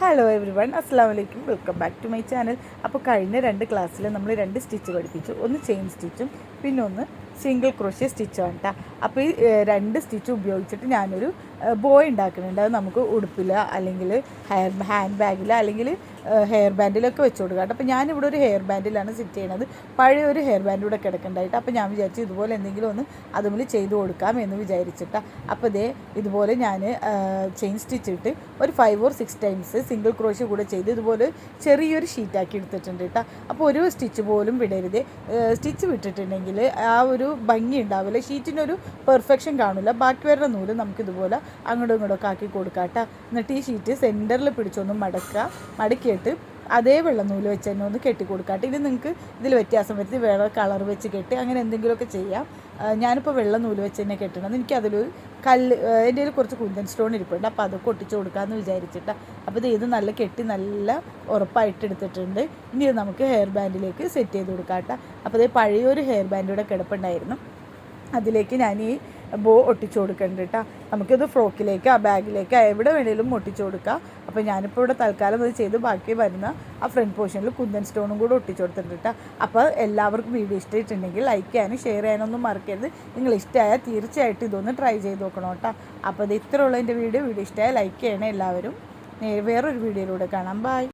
Hello every one, അസ്സാം വലൈക്കും, welcome back to my channel. അപ്പോൾ കഴിഞ്ഞ 2 ക്ലാസ്സിൽ നമ്മൾ 2 സ്റ്റിച്ച് പഠിപ്പിച്ചു. ഒന്ന് ചെയിൻ സ്റ്റിച്ചും പിന്നെ ഒന്ന് സിംഗിൾ ക്രോഷ്യ സ്റ്റിച്ചുമാണ് കേട്ടോ. അപ്പോൾ ഈ 2 സ്റ്റിച്ച് ഉപയോഗിച്ചിട്ട് ഞാനൊരു ബോയ് ഉണ്ടാക്കുന്നുണ്ട്. അത് നമുക്ക് ഉടുപ്പിൽ അല്ലെങ്കിൽ ഹാൻഡ് ബാഗിൽ അല്ലെങ്കിൽ ഹെയർ ബാൻഡിലൊക്കെ വെച്ച് കൊടുക്കാം കേട്ടോ. അപ്പോൾ ഞാനിവിടെ ഒരു ഹെയർ ബാൻഡിലാണ് സെറ്റ് ചെയ്യണത്. പഴയ ഒരു ഹെയർ ബാൻഡ് കൂടെ കിടക്കണ്ടായിട്ട് അപ്പോൾ ഞാൻ വിചാരിച്ചു ഇതുപോലെ എന്തെങ്കിലും ഒന്ന് അതുപോലെ ചെയ്ത് കൊടുക്കാം എന്ന് വിചാരിച്ചിട്ടാണ്. അപ്പോൾ ഇതുപോലെ ഞാൻ ചെയിൻ സ്റ്റിച്ച് ഇട്ട് ഒരു 5 or 6 ടൈംസ് സിംഗിൾ ക്രോഷ്യ കൂടെ ചെയ്ത് ഇതുപോലെ ചെറിയൊരു ഷീറ്റാക്കി എടുത്തിട്ടുണ്ട് കേട്ടോ. അപ്പോൾ ഒരു സ്റ്റിച്ച് പോലും വിടരുത്. സ്റ്റിച്ച് വിട്ടിട്ടുണ്ടെങ്കിൽ ആ ഒരു ഭംഗി ഉണ്ടാവില്ല, ഷീറ്റിനൊരു പെർഫെക്ഷൻ കാണില്ല. ബാക്കി വരുന്ന നൂല് നമുക്കിതുപോലെ അങ്ങോട്ടും ഇങ്ങോട്ടൊക്കെ ആക്കി കൊടുക്കാം കേട്ടോ. എന്നിട്ട് ഈ ഷീറ്റ് സെൻറ്ററിൽ പിടിച്ചൊന്ന് മടക്കിയിട്ട് അതേ വെള്ള നൂല് വെച്ച് തന്നെ ഒന്ന് കെട്ടി കൊടുക്കാട്ടെ. ഇനി നിങ്ങൾക്ക് ഇതിൽ വ്യത്യാസം വരുത്തി വേറെ കളർ വെച്ച് കെട്ടി അങ്ങനെ എന്തെങ്കിലുമൊക്കെ ചെയ്യാം. ഞാനിപ്പോൾ വെള്ള നൂല് വെച്ച് തന്നെ കെട്ടണത്. എനിക്കതിലൊരു എൻ്റെ കയ്യിൽ കുറച്ച് കുന്തൻ സ്റ്റോൺ ഇരിപ്പുണ്ട്, അപ്പോൾ അതൊക്കെ ഒട്ടിച്ച് കൊടുക്കാമെന്ന് വിചാരിച്ചിട്ടാണ്. അപ്പോൾ ഇത് നല്ല കെട്ടി നല്ല ഉറപ്പായിട്ട് എടുത്തിട്ടുണ്ട്. ഇനി നമുക്ക് ഹെയർ ബാൻഡിലേക്ക് സെറ്റ് ചെയ്ത് കൊടുക്കാം കേട്ടോ. അപ്പോൾ പഴയൊരു ഹെയർ ബാൻഡ് ഇവിടെ കിടപ്പുണ്ടായിരുന്നു, അതിലേക്ക് ഞാൻ ഈ ബോ ഒട്ടിച്ചു കൊടുക്കുന്നുണ്ട് കേട്ടോ. നമുക്കിത് ഫ്രോക്കിലേക്ക് ബാഗിലേക്ക് എവിടെ വേണേലും ഒട്ടിച്ചു കൊടുക്കാം. അപ്പോൾ ഞാനിപ്പോൾ ഇവിടെ തൽക്കാലം അത് ചെയ്ത് ബാക്കി വരുന്ന ആ ഫ്രണ്ട് പോർഷനിൽ കുന്തൻ സ്റ്റോണും കൂടെ ഒട്ടിച്ചു കൊടുത്തിട്ടുണ്ട് കേട്ടോ. അപ്പോൾ എല്ലാവർക്കും വീഡിയോ ഇഷ്ടമായിട്ടുണ്ടെങ്കിൽ ലൈക്ക് ചെയ്യാനും ഷെയർ ചെയ്യാനൊന്നും മറക്കരുത്. നിങ്ങൾ ഇഷ്ടമായാൽ തീർച്ചയായിട്ടും ഇതൊന്ന് ട്രൈ ചെയ്ത് നോക്കണം കേട്ടോ. അപ്പോൾ ഇത്രയുള്ള എൻ്റെ വീഡിയോ ഇഷ്ടമായാൽ ലൈക്ക് ചെയ്യണേ എല്ലാവരും. വേറൊരു വീഡിയോയിലൂടെ കാണാം. ബൈ.